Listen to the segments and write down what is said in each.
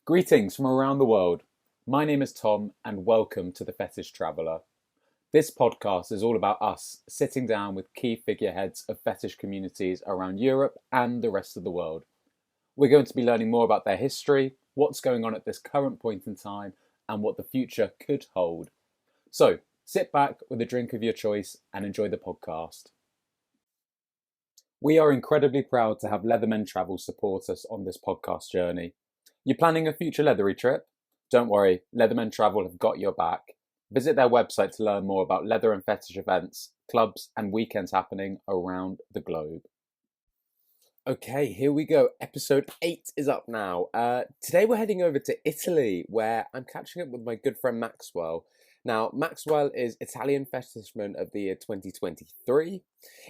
Greetings from around the world. My name is Tom, and welcome to The Fetish Traveller. This podcast is all about us sitting down with key figureheads of fetish communities around Europe and the rest of the world. We're going to be learning more about their history, what's going on at this current point in time, and what the future could hold. So, sit back with a drink of your choice and enjoy the podcast. We are incredibly proud to have Leathermen Travel support us on this podcast journey. You're planning a future leathery trip? Don't worry, Leathermen Travel have got your back. Visit their website to learn more about leather and fetish events, clubs, and weekends happening around the globe. Okay, here we go. Episode 8 is up now. Today we're heading over to Italy, where I'm catching up with my good friend Maxwell. Now, Maxwell is Italian Fetishman of the year 2023.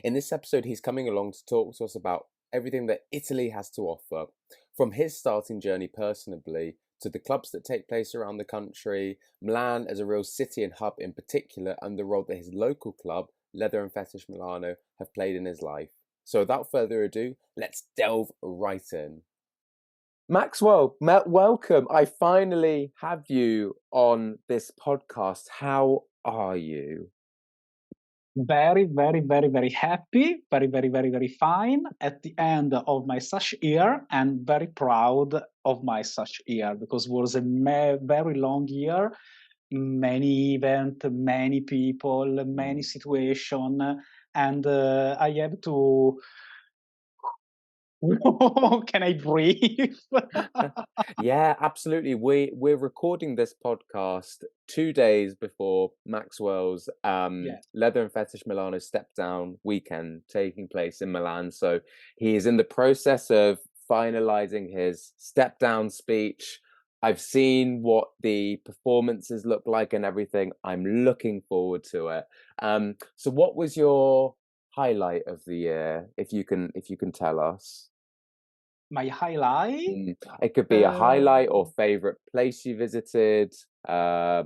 In this episode, he's coming along to talk to us about everything that Italy has to offer, from his starting journey personally to the clubs that take place around the country, Milan as a real city and hub in particular, and the role that his local club, Leather and Fetish Milano, have played in his life. So without further ado, let's delve right in. Maxwell, welcome. I finally have you on this podcast. How are you? Very, very, very, very happy, very fine at the end of my such year, and very proud of my such year because it was a very long year, many events, many people, many situation, and I have to. Can I breathe? Yeah, absolutely. We're recording this podcast 2 days before Maxwell's Yes. Leather and Fetish Milano step down weekend taking place in Milan. So he is in the process of finalizing his step down speech. I've seen what the performances look like and everything. I'm looking forward to it. So what was your highlight of the year, if you can tell us? My highlight. It could be a highlight or favorite place you visited. Yeah.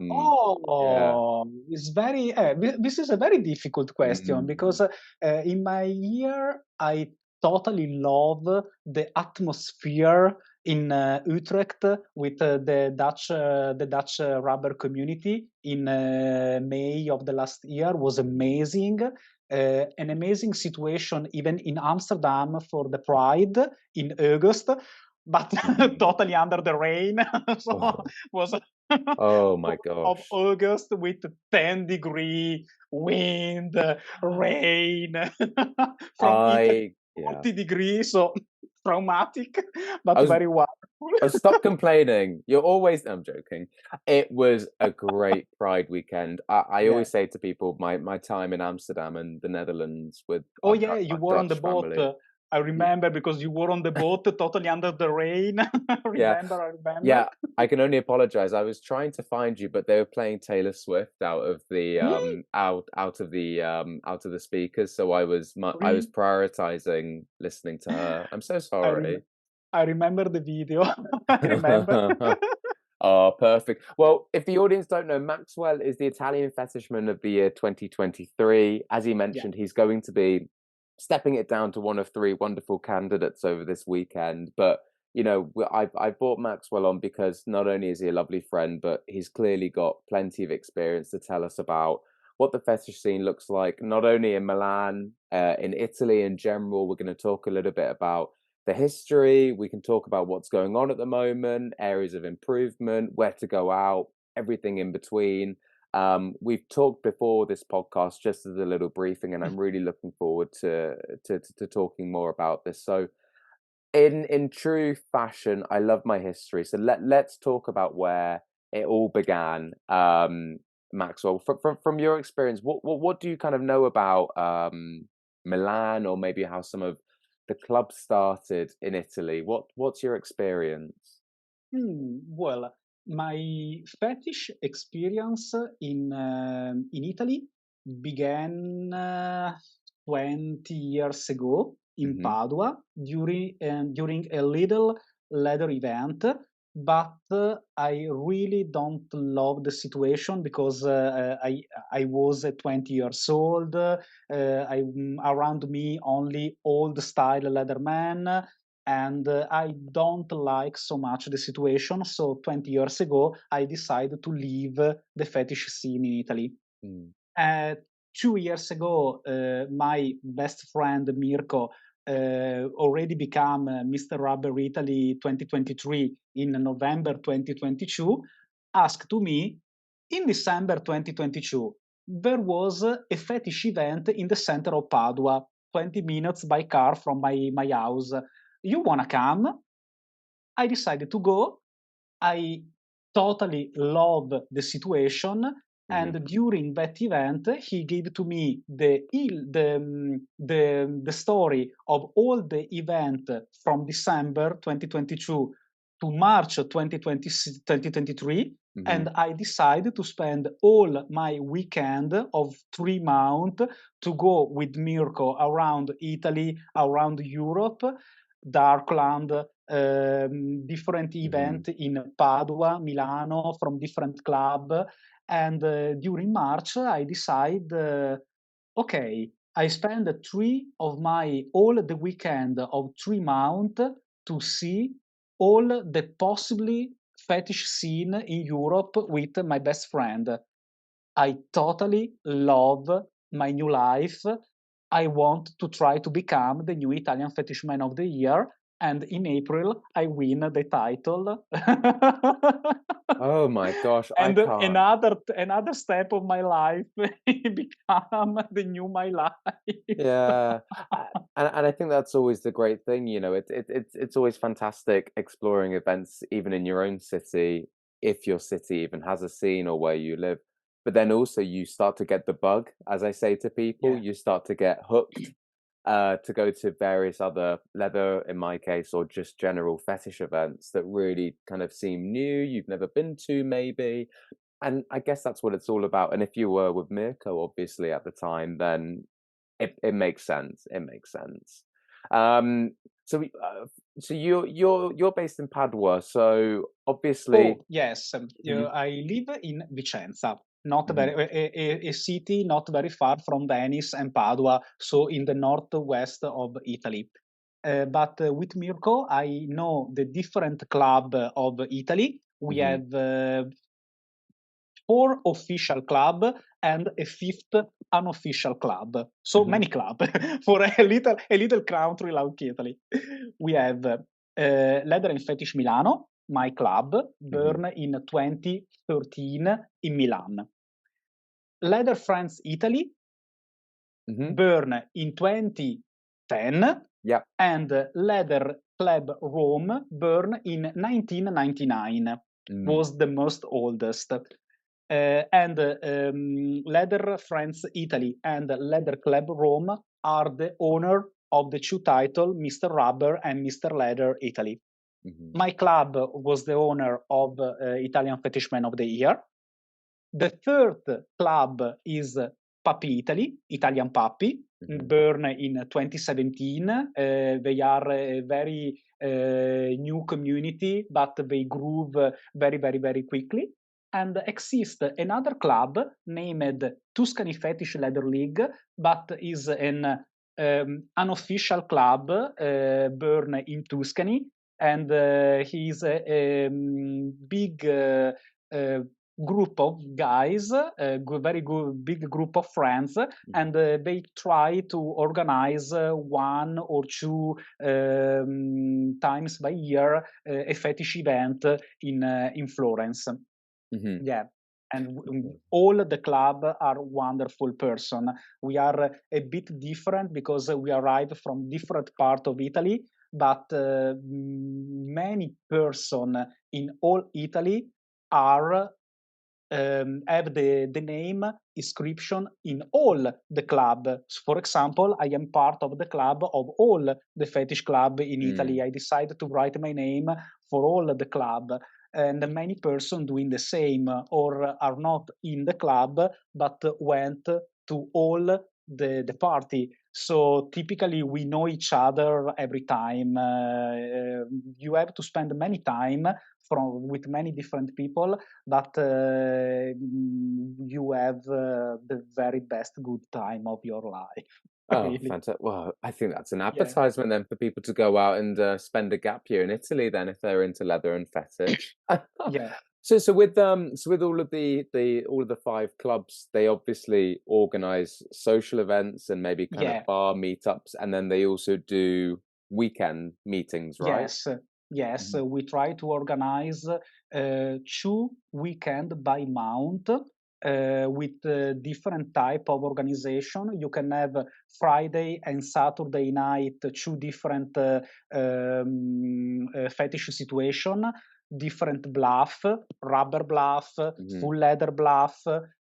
It's very. This is a very difficult question because in my year I totally love the atmosphere in Utrecht with the Dutch rubber community in May of the last year was amazing. An amazing situation even in Amsterdam for the Pride in August, but totally under the rain. So was Oh my of gosh. August with 10-degree wind, rain from Italy, 40 degrees, so traumatic, but very wonderful. Stop complaining. You're always. I'm joking. It was a great Pride weekend. I Yeah. always say to people, my time in Amsterdam and the Netherlands with Oh yeah, you were on the Dutch boat. family. I remember because you were on the boat totally under the rain. I remember. Yeah, I can only apologize. I was trying to find you, but they were playing Taylor Swift out of the out of the speakers. So I was prioritizing listening to her. I'm so sorry. I remember the video. I remember. Oh, perfect. Well, if the audience don't know, Maxwell is the Italian Fetishman of the year 2023. As he mentioned, he's going to be stepping it down to one of 3 wonderful candidates over this weekend. But, you know, I brought Maxwell on because not only is he a lovely friend, but he's clearly got plenty of experience to tell us about what the fetish scene looks like, not only in Milan, in Italy in general. We're going to talk a little bit about the history. We can talk about what's going on at the moment, areas of improvement, where to go out, everything in between. We've talked before this podcast just as a little briefing, and I'm really looking forward to talking more about this. So in true fashion, I love my history. So let's talk about where it all began. Maxwell, from your experience, what do you kind of know about Milan, or maybe how some of the club started in Italy? What's your experience? Well, my fetish experience in Italy began 20 years ago in Padua during a little leather event. But I really don't love the situation because I was 20 years old. Around me only old style leatherman. and I don't like so much the situation. So 20 years ago, I decided to leave the fetish scene in Italy. 2 years ago, my best friend Mirko already became Mr. Rubber Italy 2023 in November 2022, asked to me in December 2022, there was a fetish event in the center of Padua, 20 minutes by car from my house. You wanna come? I decided to go. I totally love the situation. And during that event, he gave to me the story of all the event from December 2022 to March 2023. And I decided to spend all my weekend of 3 months to go with Mirko around Italy, around Europe, Darkland, different event in Padua, Milano, from different club. And during March, I decide, okay, I spend all the weekend of 3 months to see all the possibly fetish scene in Europe with my best friend. I totally love my new life. I want to try to become the new Italian Fetishman of the Year. And in April, I win the title. Oh my gosh, I And can't. another step of my life become the new my life. Yeah, and I think that's always the great thing, you know. It's always fantastic exploring events, even in your own city, if your city even has a scene or where you live. But then also you start to get the bug, as I say to people, Yeah. you start to get hooked to go to various other leather, in my case, or just general fetish events that really kind of seem new, you've never been to, maybe. And I guess that's what it's all about. And if you were with Mirko, obviously, at the time, then it makes sense. It makes sense. Um, so we, so you're based in Padua, so obviously. Oh, yes. Mhm, I live in Vicenza, not mhm, very a city not very far from Venice and Padua, so in the northwest of Italy. But with Mirko, I know the different club of Italy. We mhm, have 4 official club and a fifth unofficial club. So mhm, many club for a little country like Italy. We have Leather and Fetish Milano, my club, mhm, born in 2013 in Milan. Leather France Italy, mhm. born in 2010, Yeah. and Leather Club Rome, born in 1999, Mm, was the most oldest. And Leather France Italy and Leather Club Rome are the owner of the two titles, Mr. Rubber and Mr. Leather Italy. mhm, My club was the owner of Italian Fetishman of the Year. The third club is Puppy Italy, Italian Puppy, mhm, born in 2017. They are a very new community, but they grew very, very, very quickly. And exists another club named Tuscany Fetish Leather League, but is an unofficial club born in Tuscany, and he's a big uh, group of guys, very good big group of friends, mhm, and they try to organize 1 or 2 times by year a fetish event in Florence. mhm. Yeah. And Okay. all the club are wonderful person. We are a bit different because we arrive from different part of Italy, but many person in all Italy are have the name inscription in all the club. For example, I am part of the club of all the fetish club in Italy. Mm, I decided to write my name for all the club. And many person doing the same or are not in the club, but went to all the party. So typically we know each other every time. You have to spend many time with many different people, but you have the very best good time of your life. Oh, really. fantastic. Well, I think that's an Yeah, advertisement then for people to go out and spend a gap year in Italy then if they're into leather and fetish. yeah, So with all of the five clubs, they obviously organize social events and maybe kind of yeah. bar meetups, and then they also do weekend meetings, right? Yes, yes. Mhm. We try to organize two weekend by month with different type of organization. You can have Friday and Saturday night, two different fetish situation, different bluff, rubber bluff, Mhm. full leather bluff.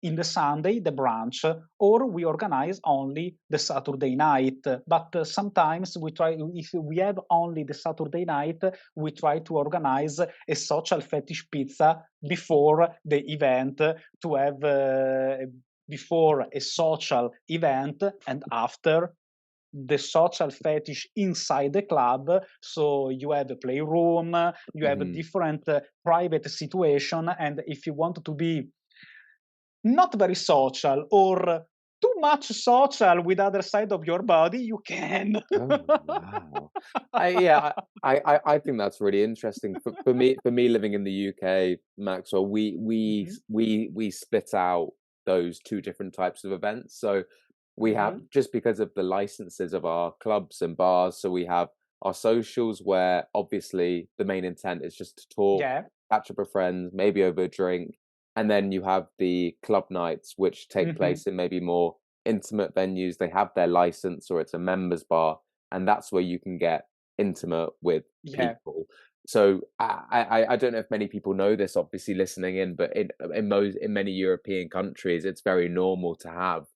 In the Sunday, the brunch, or we organize only the Saturday night. But sometimes we try, if we have only the Saturday night, we try to organize a social fetish pizza before the event to have before a social event and after the social fetish inside the club. So you have a playroom, you have a Mhm. different private situation, and if you want to be not very social or too much social with other side of your body, you can. Oh, wow. Yeah, I think that's really interesting. For me living in the UK, Maxwell, Mhm, we split out those two different types of events. So we have, mhm. just because of the licenses of our clubs and bars, so we have our socials where obviously the main intent is just to talk, Yeah. catch up with friends, maybe over a drink. And then you have the club nights, which take Mhm. place in maybe more intimate venues. They have their license or it's a members bar, and that's where you can get intimate with Yeah. people. So I don't know if many people know this, obviously listening in, but in many European countries, it's very normal to have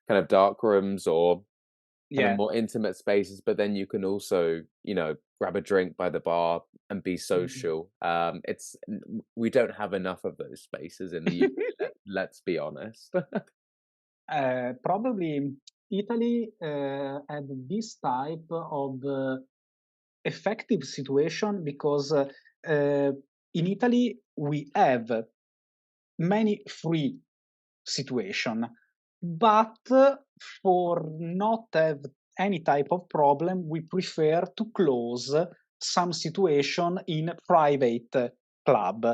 kind of dark rooms or kind of Yeah. more intimate spaces. But then you can also, grab a drink by the bar and be Mhm. social. We don't have enough of those spaces in the UK. Let's be honest. Probably Italy had this type of effective situation because in Italy we have many free situation, but for not have any type of problem, we prefer to close some situation in private club.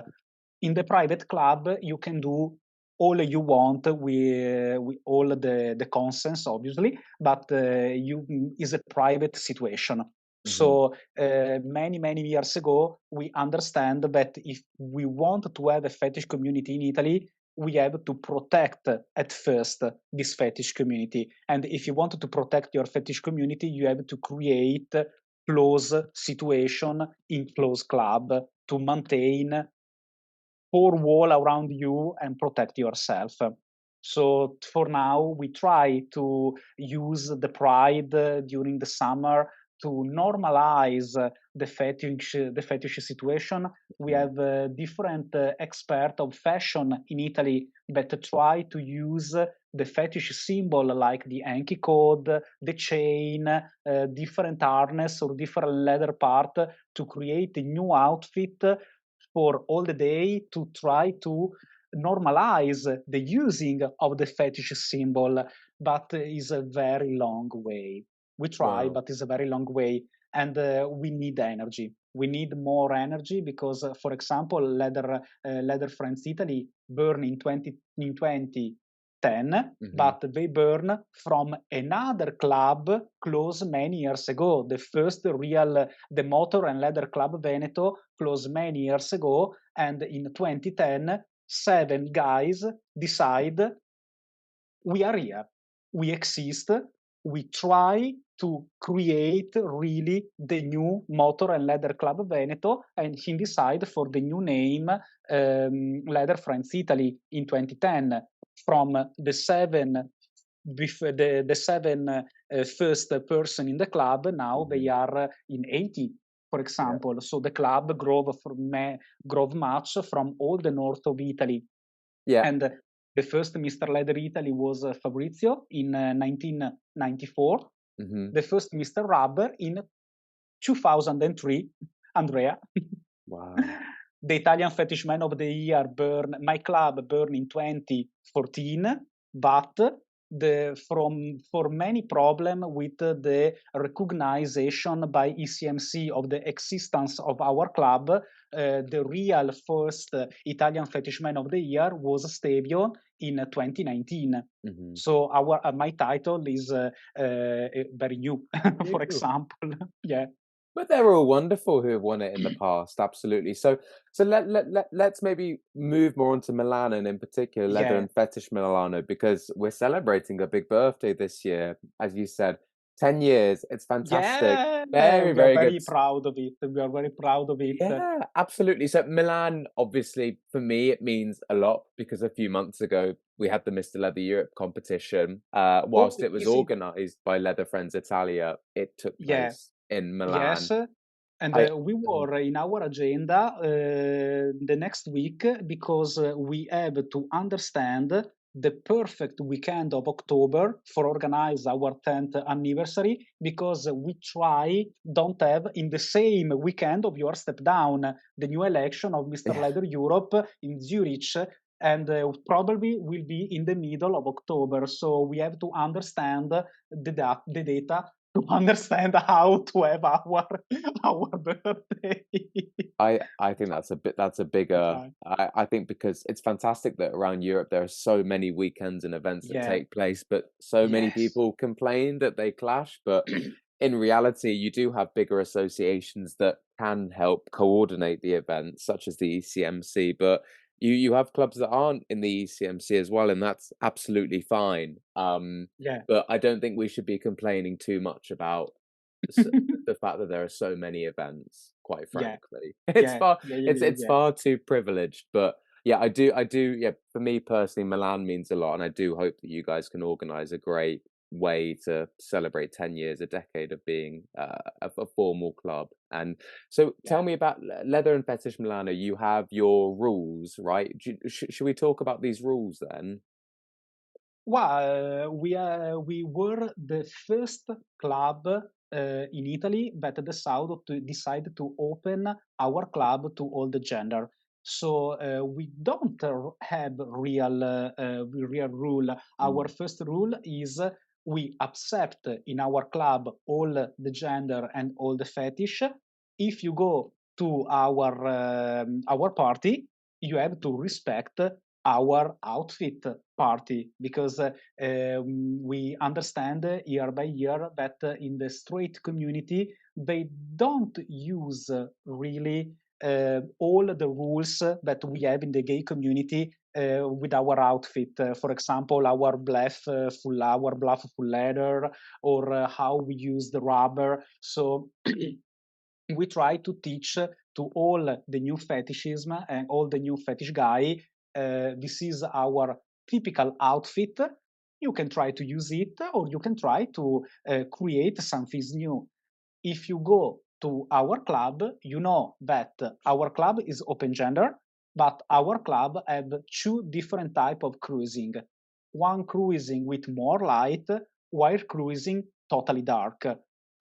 In the private club, you can do all you want with all the consents, obviously, but you is a private situation. Hmm. So many years ago, we understand that if we want to have a fetish community in Italy, we have to protect at first this fetish community. And if you want to protect your fetish community, you have to create close situation in close club to maintain four wall around you and protect yourself. So for now, we try to use the pride during the summer to normalize the fetish situation. We Hmm. have different expert of fashion in Italy that try to use the fetish symbol like the hanky code, the chain, different harness or different leather part to create a new outfit for all the day to try to normalize the using of the fetish symbol, but is a very long way. We try, Wow. but it's a very long way, and we need energy. We need more energy because, for example, Leather Friends Italy burn in 2010, Hmm. but they burn from another club closed many years ago. The first real, the Motor and Leather Club Veneto closed many years ago, and in 2010, seven guys decide we are here, we exist, we try to create really the new Motor and Leather Club Veneto, and he decide for the new name Leather Friends Italy in 2010. From the seven the seven first person in the club, now they Hmm. are in 80, for Yeah. example. So the club grew much from all the north of Italy. Yeah. And the first Mr. Leather Italy was Fabrizio in 1994. Hmm. The first Mr. Rubber in 2003, Andrea. Wow. The Italian Fetishman of the Year my club burned in 2014, but for many problem with the recognition by ECMC of the existence of our club. The real first Italian Fetishman of the Year was Stevio in 2019. Mm-hmm. So my title is very new, for example. Yeah. But they're all wonderful who have won it in the past, absolutely. So let's maybe move more onto Milan, and in particular Leather and Fetish Milano, because we're celebrating a big birthday this year, as you said. 10 years, it's fantastic. Yeah, Very, we are very very good. proud of it. We are very proud of it. Yeah, absolutely. So Milan, obviously, for me, it means a lot because a few months ago we had the Mr. Leather Europe competition. Whilst it was organized by Leather Friends Italia, it took place in Milan. Yes, and we were in our agenda the next week because we have to understand the perfect weekend of October for organize our 10th anniversary, because we don't have in the same weekend of your step down the new election of Mr. Leather Europe in Zurich, and probably will be in the middle of October. So we have to understand the data to understand how to have our birthday. I think that's a bigger I think, because it's fantastic that around Europe there are so many weekends and events that take place, but so many people complain that they clash. But in reality, you do have bigger associations that can help coordinate the events, such as the ECMC. But you have clubs that aren't in the ECMC as well, and that's absolutely fine. But I don't think we should be complaining too much about the fact that there are so many events. Quite frankly, it's far too privileged. But yeah, I do. Yeah, for me personally, Milan means a lot, and I do hope that you guys can organize a great way to celebrate 10 years, a decade of being a formal club. And so tell me about Leather and Fetish Milano. You have your rules, right? Should we talk about these rules then? Well, we were the first club in Italy that decided to open our club to all the gender. So we don't have real rule. Our first rule is we accept in our club all the gender and all the fetish. If you go to our party, you have to respect our outfit party, because we understand year by year that in the straight community they don't use really all the rules that we have in the gay community with our outfit. For example, our bluff full leather, or how we use the rubber. So we try to teach to all the new fetishism and all the new fetish guy, this is our typical outfit. You can try to use it, or you can try to create something new. If you go to our club, you know that our club is open gender, but our club have two different type of cruising. One cruising with more light, while cruising totally dark.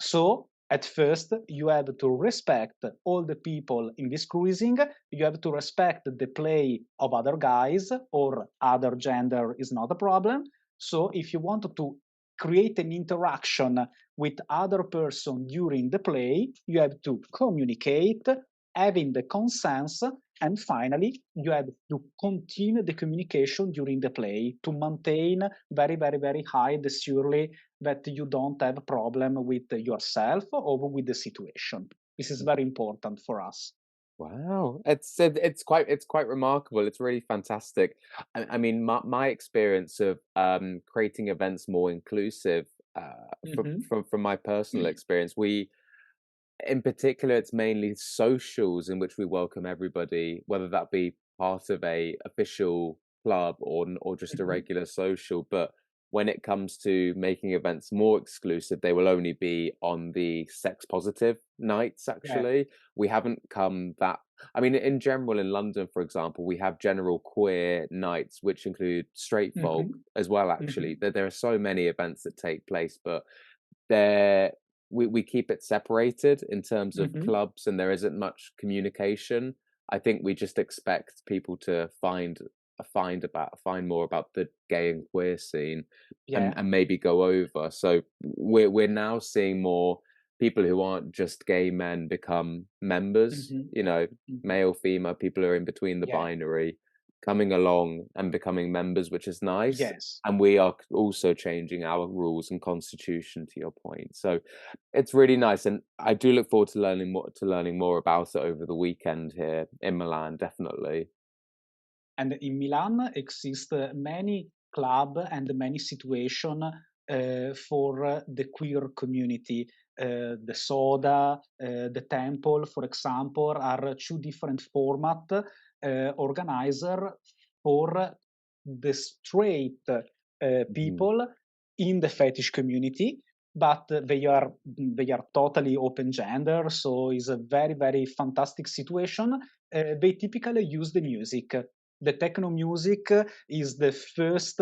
So at first, you have to respect all the people in this cruising. You have to respect the play of other guys, or other gender is not a problem. So if you want to create an interaction with other person during the play, you have to communicate, having the consent, and finally, you have to continue the communication during the play to maintain very, very, very high the surely that you don't have a problem with yourself or with the situation. This is very important for us. Wow, it's quite remarkable. It's really fantastic. I mean, my experience of creating events more inclusive, from my personal experience, in particular, it's mainly socials in which we welcome everybody, whether that be part of a official club or just a regular social. But when it comes to making events more exclusive, they will only be on the sex positive nights. Actually, we haven't come that. I mean, in general, in London, for example, we have general queer nights, which include straight folk as well. Actually, there are so many events that take place, but they're we keep it separated in terms of clubs, and there isn't much communication. I think we just expect people to find find more about the gay and queer scene, Yeah. and maybe go over. So we're now seeing more people who aren't just gay men become members. Hmm. You know, Hmm. male, female, people who are in between the Yeah. binary, coming along and becoming members, which is nice. Yes. And we are also changing our rules and constitution, to your point. So it's really nice, and I do look forward to learning more about it over the weekend here in Milan. Definitely. And in Milan exist many club and many situation for the queer community. The Soda, the Temple, for example, are two different format organizer for the straight Mhm. people in the fetish community, but they are totally open gender, so it's a very fantastic situation. They typically use the music. The techno music is the first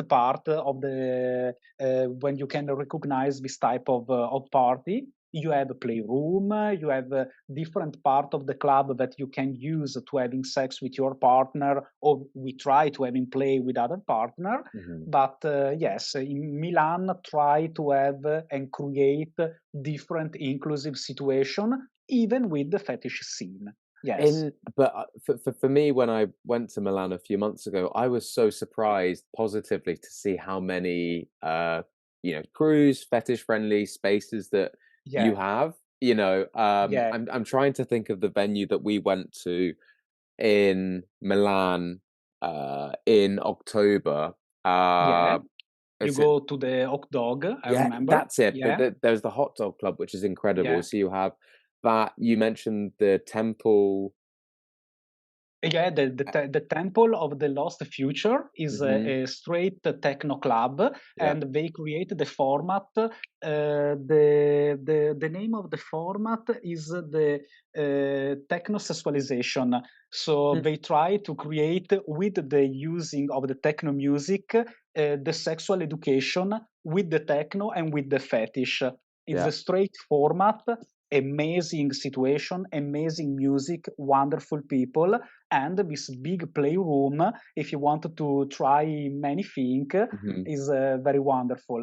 part of the when you can recognize this type of party. You have a playroom, you have a different part of the club that you can use to having sex with your partner, or we try to having play with other partner. Mhm. But yes, in Milan, try to have and create different inclusive situation, even with the fetish scene. Yes. In but for me, when I went to Milan a few months ago, I was so surprised positively to see how many cruise fetish friendly spaces that you Yeah. have. Yeah. I'm trying to think of the venue that we went to in Milan in October. Yeah. Uh, You is it? go to the hot dog, I Yeah, remember. that's it. Yeah. There's the hot dog club, which is incredible. Yeah. So you have that. You mentioned the temple. Yeah, the Temple of the Lost Future is Hmm. a straight techno club, Yeah. and they create the format. The name of the format is the techno sexualization. So Mm. they try to create with the using of the techno music the sexual education with the techno and with the fetish. It's Yeah. a straight format, amazing situation, amazing music, wonderful people, and this big playroom, if you wanted to try many things, Mhm. is very wonderful.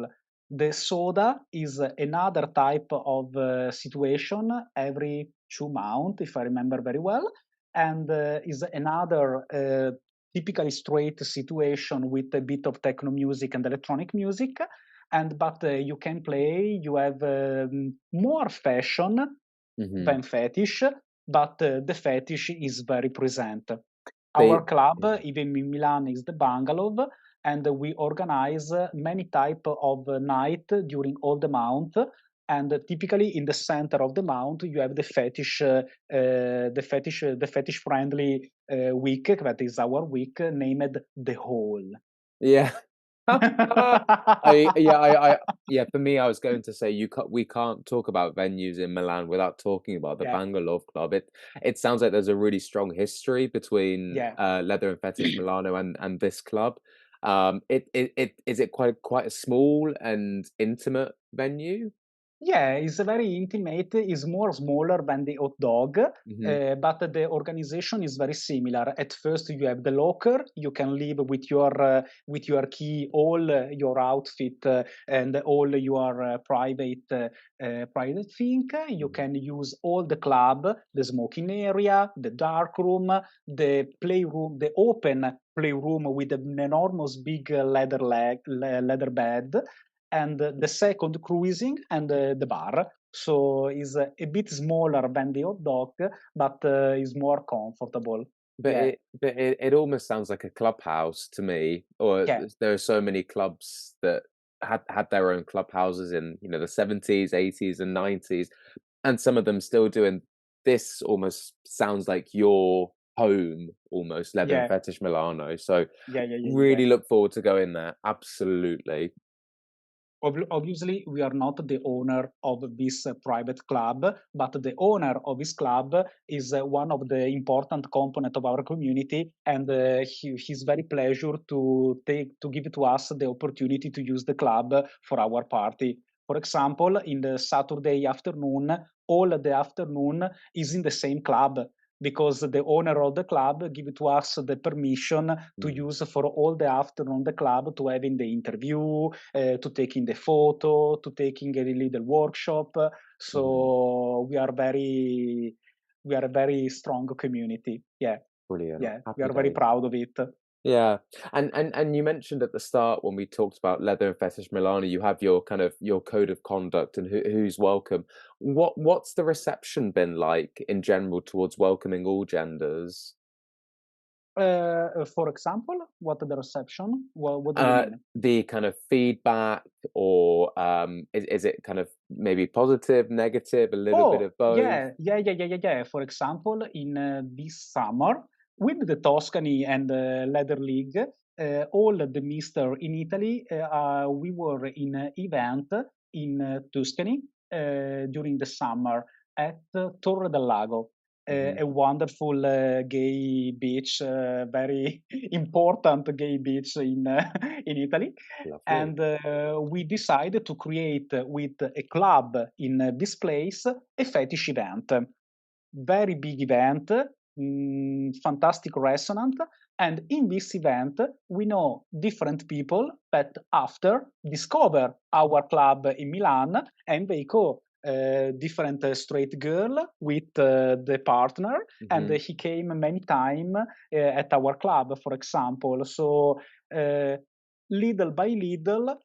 The Soda is another type of situation every 2 months, if I remember very well, and is another typically straight situation with a bit of techno music and electronic music. And but you can play. You have more fashion Mhm. than fetish, but the fetish is very present. Our They club, Yeah. even in Milan, is the Bungalow, and we organize many type of night during all the month. And typically, in the center of the month, you have the fetish friendly week. That is our week, named the Hall. Yeah. I yeah, yeah, for me, I was going to say we can't talk about venues in Milan without talking about the Yeah, Bangalore Club. It sounds like there's a really strong history between yeah. Leather and Fetish Milano and this club. It is it quite a small and intimate venue? Yeah, it's a very intimate. It's more smaller than the hot dog, Hmm. but the organization is very similar. At first, you have the locker. You can leave with your key, all your outfit and all your private thing. You can use all the club, the smoking area, the dark room, the playroom, the open playroom with an enormous big leather bed, and the second cruising and the bar. So is a bit smaller than the hot dog, but is more comfortable. But Yeah, it almost sounds like a clubhouse to me, or yeah, there are so many clubs that had their own clubhouses in, the 70s, 80s, and 90s, and some of them still do. And this almost sounds like your home, almost Leather and yeah, Fetish Milano. So yeah. really look forward to going there. Absolutely. Obviously, we are not the owner of this private club, but the owner of this club is one of the important component of our community, and he's very pleasure to give to us the opportunity to use the club for our party. For example, in the Saturday afternoon, all the afternoon is in the same club. because the owner of the club give to us the permission to use for all the afternoon the club to having the interview, to taking the photo, to taking a little workshop. So we are a very strong community. Yeah. Brilliant. Yeah, we Happy are very days. proud of it. Yeah, and you mentioned at the start when we talked about Leather and Fetish Milano, you have your kind of your code of conduct and who's welcome. What's the reception been like in general towards welcoming all genders? For example, what the reception? What do you mean? The kind of feedback, or is it kind of maybe positive, negative, a little bit Oh, of both? yeah. For example, in this summer, with the Tuscany and Leather League, all the Mister in Italy, we were in an event in Tuscany during the summer at Torre del Lago, a wonderful gay beach, very important gay beach in in Italy. Lovely. And we decided to create with a club in this place a fetish event, very big event, fantastic restaurant. And in this event, we know different people that after discover our club in Milan, and they go different straight girl with the partner, and he came many time at our club, for example. So little by little,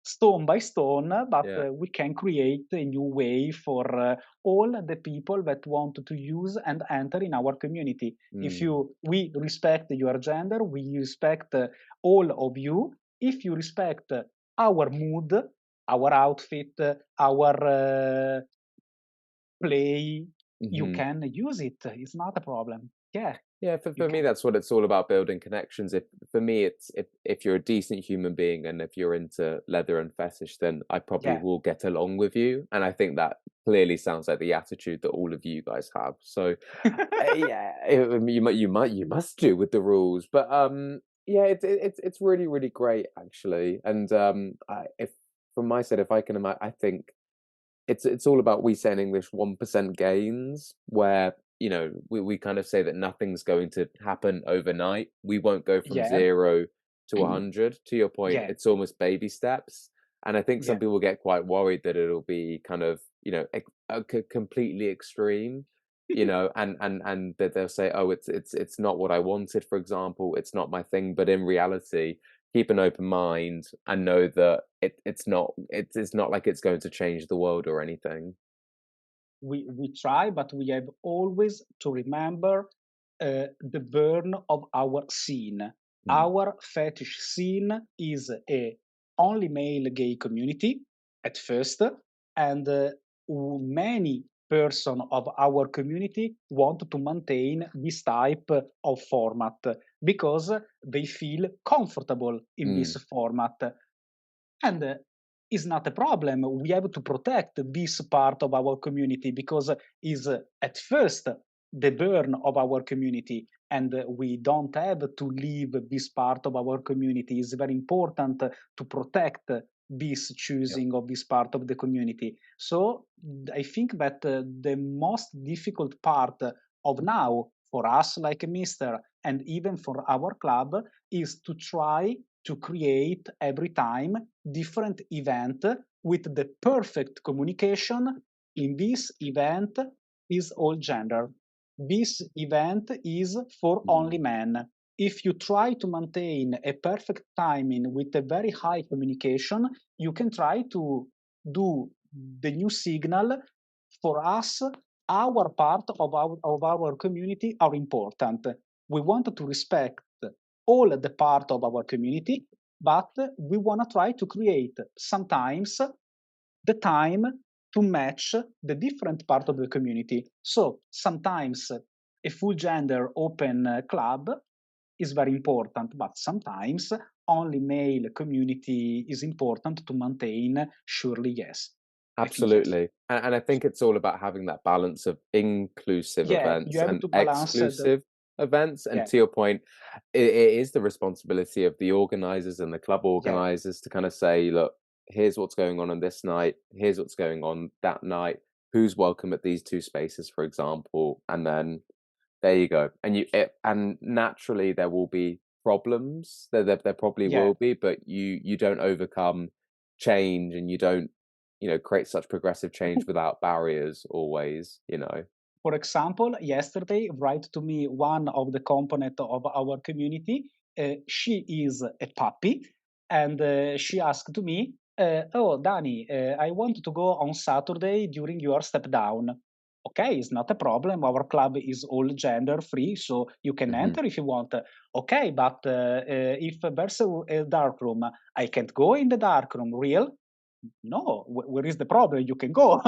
stone by stone, but Yeah. we can create a new way for all the people that want to use and enter in our community. We respect your gender, we respect all of you. If you respect our mood, our outfit, our play, you can use it. It's not a problem. Yeah, Yeah, you for me, can. that's what it's all about, building connections. If for me, it's if you're a decent human being and if you're into leather and fetish, then I probably Yeah. will get along with you. And I think that clearly sounds like the attitude that all of you guys have. So yeah, you must do with the rules. But yeah, it's really really great actually. And if from my side, if I can imagine, I think it's all about, we say in English, 1% gains, where we kind of say that nothing's going to happen overnight. We won't go from Yeah. 0 to 100. To your point, Yeah. it's almost baby steps. And I think some Yeah. people get quite worried that it'll be kind of completely extreme, and that they'll say, oh, it's not what I wanted, for example, it's not my thing. But in reality, keep an open mind and know that it's not like it's going to change the world or anything. We try, but we have always to remember the burn of our scene. Mm. Our fetish scene is a only male gay community at first, and many person of our community want to maintain this type of format because they feel comfortable in this Mm. format. And is not a problem. We have to protect this part of our community because is at first the burn of our community, and we don't have to leave this part of our community. It's very important to protect this Yep. choosing of this part of the community. So I think that the most difficult part of now for us like Mister and even for our club is to try to create every time different event with the perfect communication. In this event is all gender. This event is for only Mm. men. If you try to maintain a perfect timing with a very high communication, you can try to do the new signal. For us, our part of our community are important. We want to respect all the part of our community, but we want to try to create sometimes the time to match the different part of the community. So sometimes a full gender open club is very important, but sometimes only male community is important to maintain. Surely, yes. I think yes. Absolutely. And I think it's all about having that balance of inclusive Yeah, you events have and to balance the exclusive events. And yeah, to your point, it is the responsibility of the organizers and the club yeah. organizers to kind of say, look, here's what's going on this night, here's what's going on that night, who's welcome at these two spaces, for example. And then There you go. And naturally there will be problems. There probably Yeah. will be, but you don't overcome change, and you don't, create such progressive change without barriers always, For example, yesterday, write to me one of the component of our community. She is a puppy, and she asked to me, "Oh, Danny, I want to go on Saturday during your step down." Okay, it's not a problem. Our club is all gender free, so you can Hmm. enter if you want. Okay, but if there's a dark room, I can't go in the dark room. Real? No, where is the problem? You can go.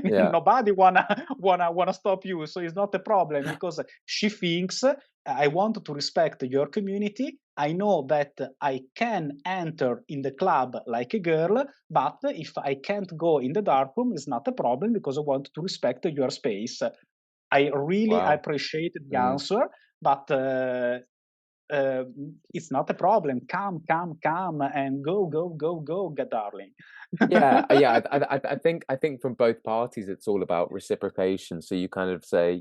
Yeah. Nobody wanna stop you, so it's not a problem because she thinks I want to respect your community. I know that I can enter in the club like a girl, but if I can't go in the dark room, it's not a problem because I want to respect your space. I really Wow. appreciate the answer, but it's not a problem. Come, and go, get darling. Yeah, yeah. I think from both parties, it's all about reciprocation. So you kind of say,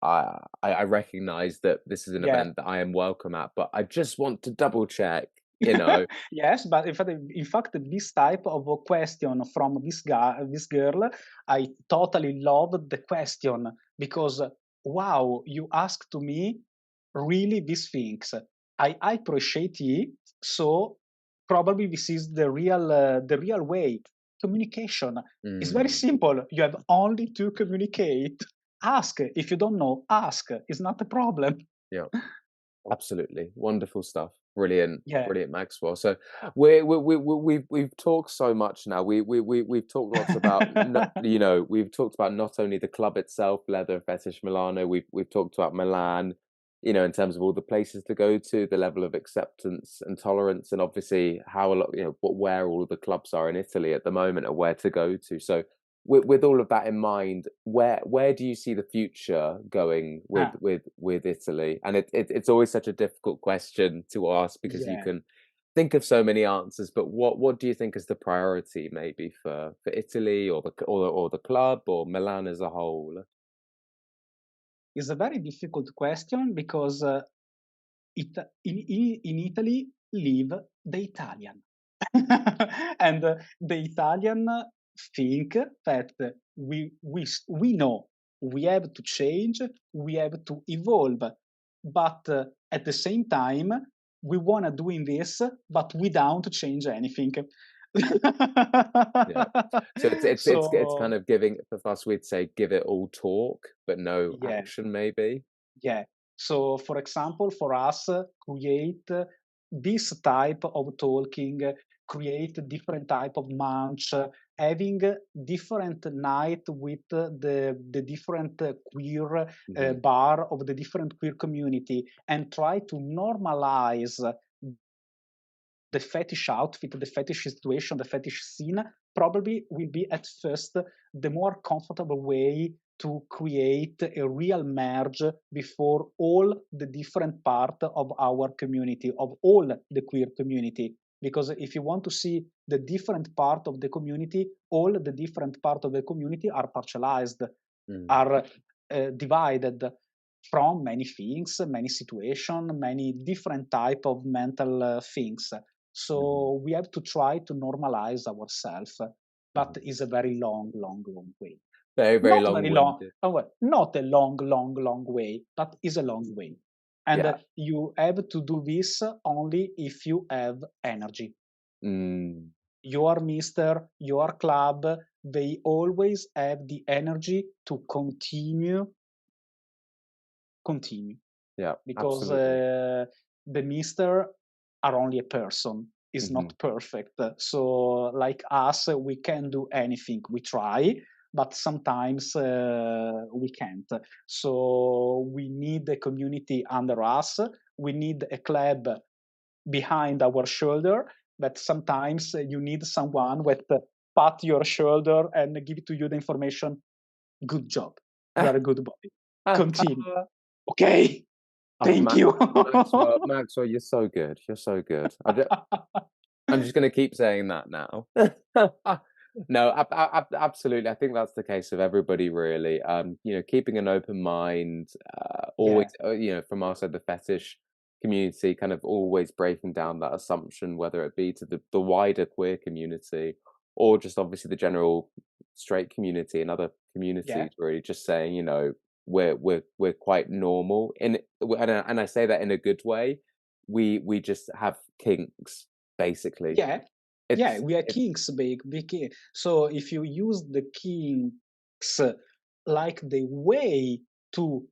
I recognize that this is an Yeah. event that I am welcome at, but I just want to double check, you know. Yes, but in fact, this type of a question from this guy, this girl, I totally love the question because wow, you ask to me really these things. I appreciate it. So probably this is the real way. Communication is very Mm, simple. You have only to communicate. Ask if you don't know. Ask. It's not a problem. yeah. Absolutely. Wonderful stuff. Brilliant. Yeah. Brilliant, Maxwell. So we've talked so much now. We've talked lots about we've talked about not only the club itself, Leather and Fetish Milano, we've talked about Milan, in terms of all the places to go to, the level of acceptance and tolerance, and obviously how a lot, where all of the clubs are in Italy at the moment and where to go to. So with all of that in mind, where do you see the future going with Ah, with Italy? And it's always such a difficult question to ask because you yeah. can think of so many answers. But what do you think is the priority, maybe for Italy or the club or Milan as a whole? It's a very difficult question because in Italy live the Italian. And the Italian think that we know we have to change, we have to evolve, but at the same time we wanna doing this, but without change anything. Yeah. So it's So kind of giving, for us, we'd say give it all talk, but no yeah. action, maybe. Yeah. So, for example, for us, create this type of talking, create different type of munch, having different night with the different queer Hmm. bar of the different queer community, and try to normalize the fetish outfit, the fetish situation, the fetish scene, probably will be at first the more comfortable way to create a real merge before all the different part of our community, of all the queer community. Because if you want to see the different part of the community, all the different part of the community are partialized, Mm. are divided from many things, many situations, many different type of mental things. Hmm. So we have to try to normalize ourselves, but Hmm. it's a very long way. Very, very Not very long, long-winded. well, not a long way, but is a long way. And Yeah. you have to do this only if you have energy. Mm. Your mister, your club, they always have the energy to continue Yeah, because absolutely. the mister are only a person, is Hmm. not perfect. So like us, we can do anything, we try, but sometimes we can't. So we need a community under us, we need a club behind our shoulder, but sometimes you need someone with pat your shoulder and give to you the information. Good job, you are a good boy, continue. Okay. Oh, Thank you. Maxwell, you're so good. You're so good. I'm just going to keep saying that now. No, absolutely. I think that's the case of everybody, really. Keeping an open mind, always, Yeah, from our side, the fetish community, kind of always breaking down that assumption, whether it be to the wider queer community or just obviously the general straight community and other yeah, communities, really, just saying, we're quite normal, and I say that in a good way. We just have kinks, basically. yeah, yeah. It's We are it kings, big. So if you use the kinks like the way to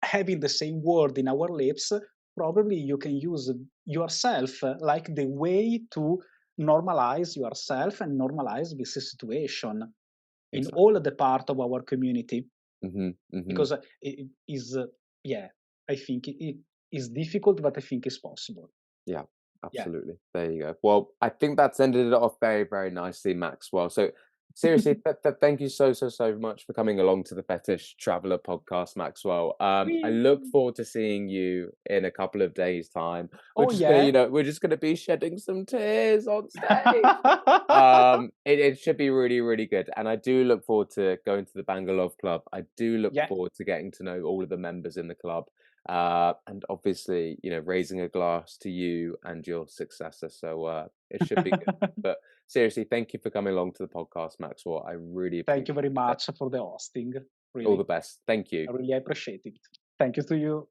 having the same word in our lips, probably you can use yourself like the way to normalize yourself and normalize this situation in all exactly. the part of our community. Mhm, mhm. Because it is, yeah, I think it is difficult, but I think it's possible. Yeah, Yeah. absolutely. There you go. Well, I think that's ended it off very, very nicely, Maxwell. So seriously, thank you so, so, so much for coming along to the Fetish Traveler podcast, Maxwell. I look Whee! forward to seeing you in a couple of days' time. We're Oh, just gonna, yeah. we're just gonna be shedding some tears on stage. It should be really, really good. And I do look forward to going to the Bangalore Club. I do look Yeah. forward to getting to know all of the members in the club. And obviously, raising a glass to you and your successor. So it should be good. But seriously, thank you for coming along to the podcast, Maxwell. I really Thank you appreciate very it. much for the hosting. All the Really, best. Thank you. I really appreciate it. Thank you to you.